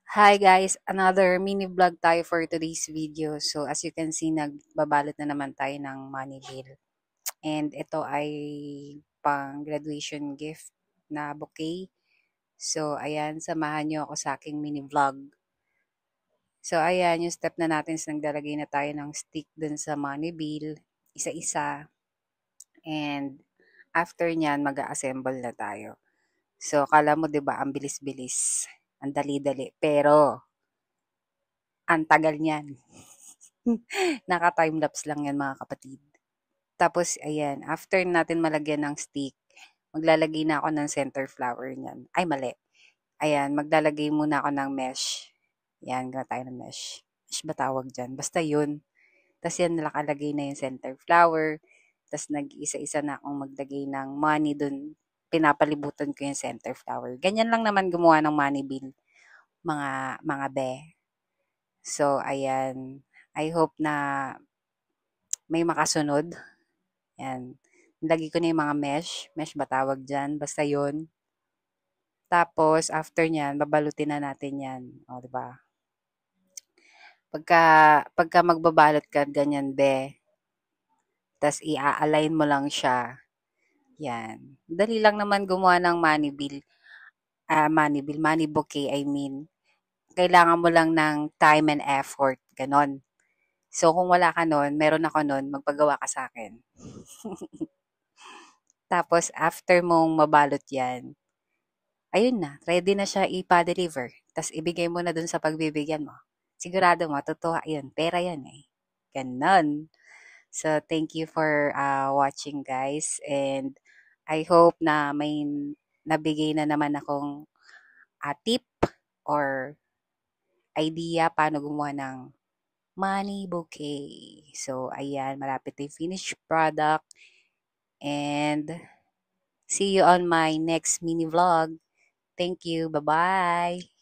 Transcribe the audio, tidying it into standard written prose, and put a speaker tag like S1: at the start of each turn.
S1: Hi guys, another mini vlog tayo for today's video. So as you can see, nagbabalot na naman tayo ng money bill. And ito ay pang graduation gift na bouquet. So ayan, samahan nyo ako sa aking mini vlog. So ayan, yung step na natin is naglalagay na tayo ng stick dun sa money bill, isa-isa. And after nyan, mag-assemble na tayo. So kala mo 'di ba ang bilis-bilis, ang dali-dali. Pero ang tagal niyan. Naka-time-lapse lang yan mga kapatid. Tapos, ayan, after natin malagyan ng stick, maglalagay na ako ng center flower niyan. Ay, mali. Ayan, maglalagay muna ako ng mesh. Ayan, gawa tayo ng mesh. Mesh ba tawag dyan? Basta yun. Tapos yan, nakalagay na yung center flower. Tapos nag-isa-isa na akong maglagay ng money dun. Pinapalibutan ko yung center flower. Ganyan lang naman gumawa ng money bill, mga be. So, ayan. I hope na may makasunod. Yan. Nilagay ko na yung mga mesh. Mesh ba tawag dyan? Basta yun. Tapos, after nyan, babalutin na natin yan. O, diba? Pagka, pagka magbabalot ka, ganyan, be. Tapos, i-align mo lang siya. Yan. Dali lang naman gumawa ng money bill. Money bouquet, I mean. Kailangan mo lang ng time and effort. Ganon. So, kung wala ka nun, meron ako nun, magpagawa ka sa akin. Tapos, after mong mabalot yan, ayun na, ready na siya ipa-deliver. Tapos ibigay mo na dun sa pagbibigyan mo. Sigurado mo, totoo yun. Pera yan eh. Ganon. So, thank you for watching guys. And I hope na may nabigay na naman akong tip or idea paano gumawa ng money bouquet. So, ayan, malapit na yung finished product. And see you on my next mini vlog. Thank you. Bye-bye.